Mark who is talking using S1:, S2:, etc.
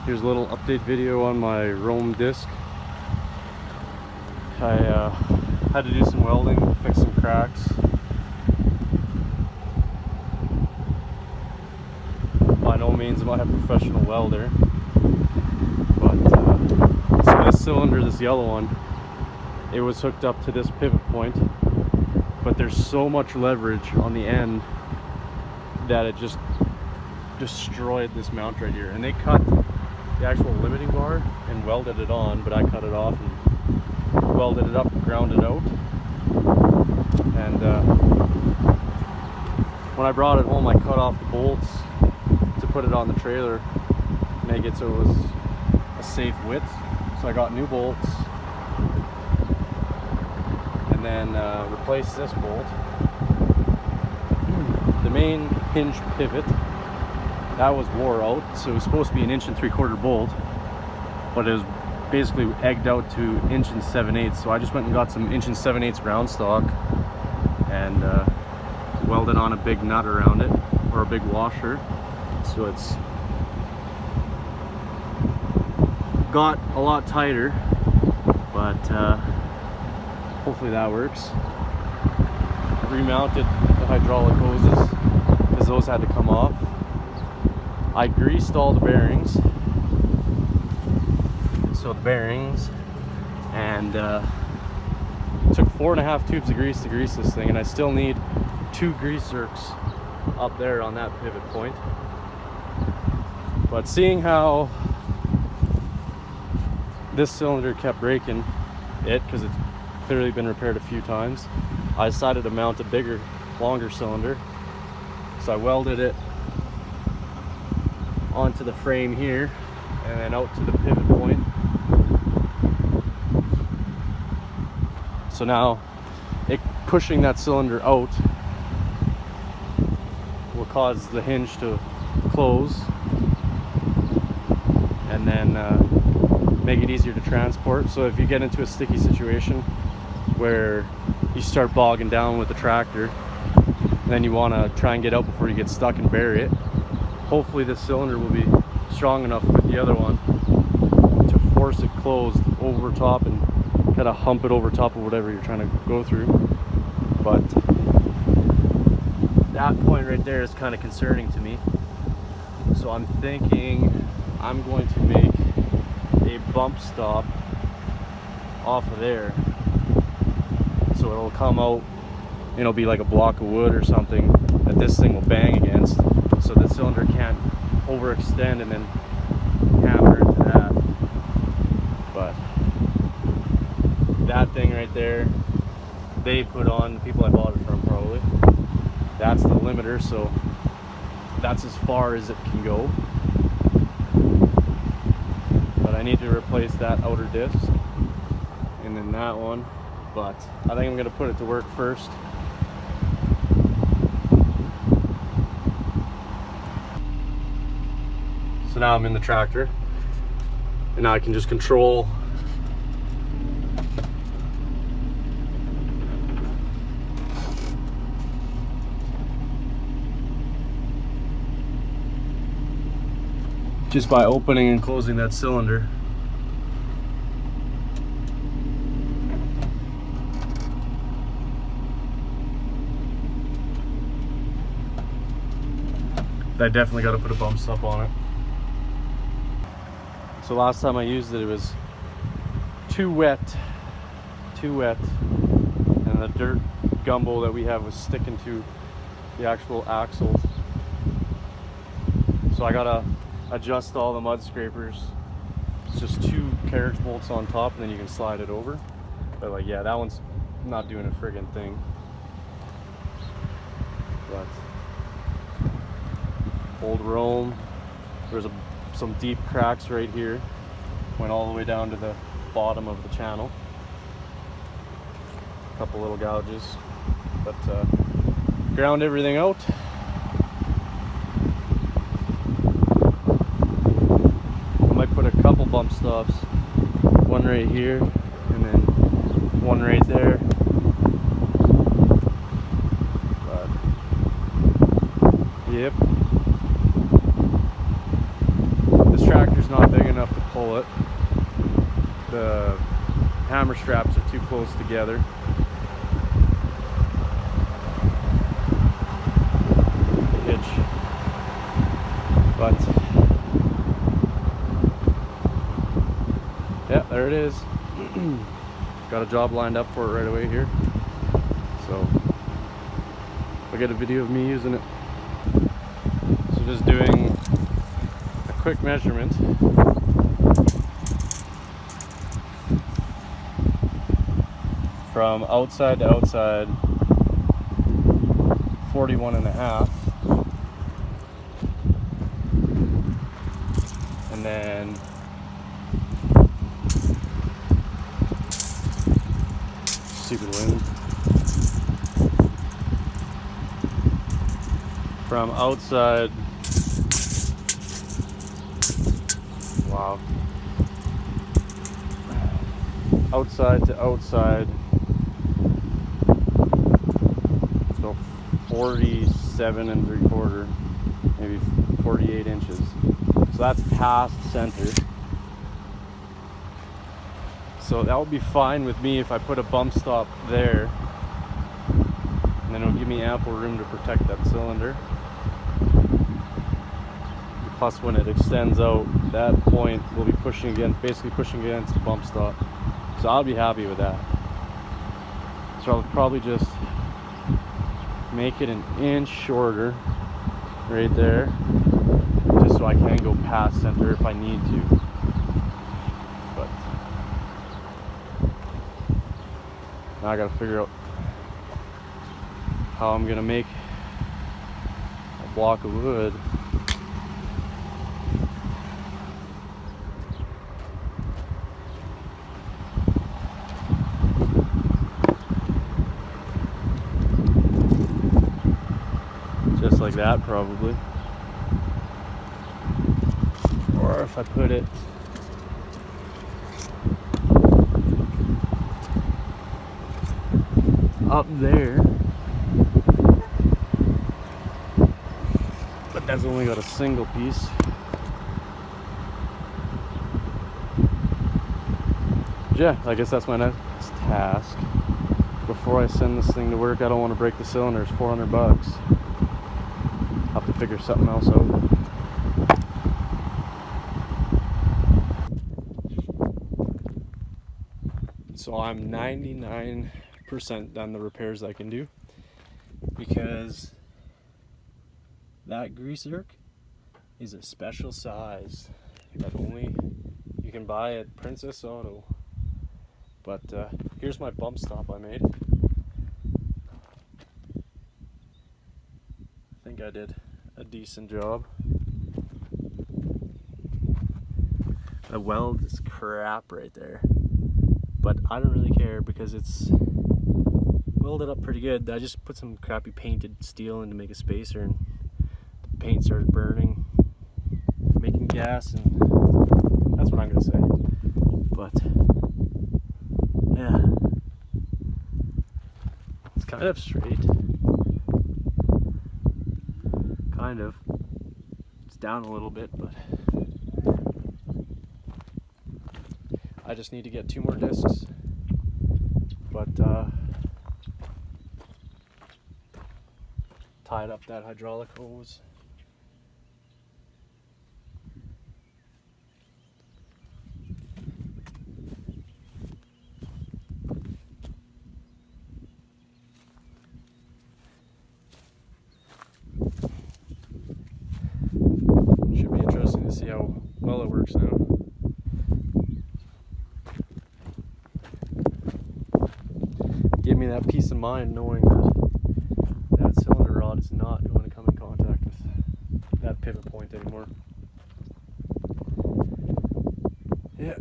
S1: Here's a little update video on my Rome disc. I had to do some welding, fix some cracks. By no means am I a professional welder, but so this cylinder, this yellow one, it was hooked up to this pivot point, but there's so much leverage on the end that it just destroyed this mount right here. And they cut the actual limiting bar and welded it on, but I cut it off and welded it up, ground it out. And when I brought it home, I cut off the bolts to put it on the trailer, make it so it was a safe width. So I got new bolts and then replaced this bolt. The main hinge pivot, that was wore out, so it was supposed to be an 1 3/4 bolt, but it was basically egged out to 1 7/8. So I just went and got some 1 7/8 round stock and welded on a big nut around it, or a big washer. So it's got a lot tighter, but hopefully that works. Remounted the hydraulic hoses because those had to come off. I greased all the bearings, and took 4.5 tubes of grease to grease this thing, and I still need 2 grease zerks up there on that pivot point. But seeing how this cylinder kept breaking it, because it's clearly been repaired a few times, I decided to mount a bigger, longer cylinder. So I welded it onto the frame here and then out to the pivot point. So now it pushing that cylinder out will cause the hinge to close and then make it easier to transport. So if you get into a sticky situation where you start bogging down with the tractor, then you want to try and get out before you get stuck and bury it. Hopefully this cylinder will be strong enough with the other one to force it closed over top and kind of hump it over top of whatever you're trying to go through. But that point right there is kind of concerning to me. So I'm thinking I'm going to make a bump stop off of there. So it'll come out, it'll be like a block of wood or something that this thing will bang against, so the cylinder can't overextend and then hammer into that. But that thing right there, they put on, the people I bought it from probably, that's the limiter, so that's as far as it can go. But I need to replace that outer disc and then that one. But I think I'm going to put it to work first. So now I'm in the tractor, and now I can just control just by opening and closing that cylinder. I definitely got to put a bump stop on it. So last time I used it, it was too wet, and the dirt gumbo that we have was sticking to the actual axles. So I gotta adjust all the mud scrapers. It's just 2 carriage bolts on top, and then you can slide it over. But like, yeah, that one's not doing a friggin' thing. But old Rome, there's some deep cracks right here, went all the way down to the bottom of the channel, a couple little gouges, but ground everything out. I might put a couple bump stops, one right here and then one right there. But yep, this tractor's not big enough to pull it. The hammer straps are too close together. The hitch. But yeah, there it is. Got a job lined up for it right away here. So I'll get a video of me using it. So just doing a quick measurement. From outside to outside, 41.5. And then stupid wind. From outside, wow. Outside to outside, so 47.75, maybe 48 inches. So that's past center. So that would be fine with me if I put a bump stop there, and then it'll give me ample room to protect that cylinder. Plus, when it extends out, that point will be pushing against, basically pushing against the bump stop. So I'll be happy with that. So I'll probably just make it an inch shorter right there, just so I can go past center if I need to. But now I gotta figure out how I'm gonna make a block of wood. Just like that, probably. Or if I put it up there, but that's only got a single piece. Yeah, I guess that's my next task. Before I send this thing to work, I don't want to break the cylinder. It's $400. I'll have to figure something else out. So I'm 99% done the repairs I can do, because that grease zerk is a special size that only you can buy at Princess Auto. But here's my bump stop I made. I think I did a decent job. The weld is crap right there, but I don't really care because it's welded up pretty good. I just put some crappy painted steel in to make a spacer, and the paint started burning, making gas, and that's what I'm gonna say. But yeah, it's kind of straight. Kind of. It's down a little bit, but I just need to get 2 more discs. But tied up that hydraulic hose. Should be interesting to see how well it works now. Give me that peace of mind knowing that that cylinder rod is not going to come in contact with that pivot point anymore. Yeah.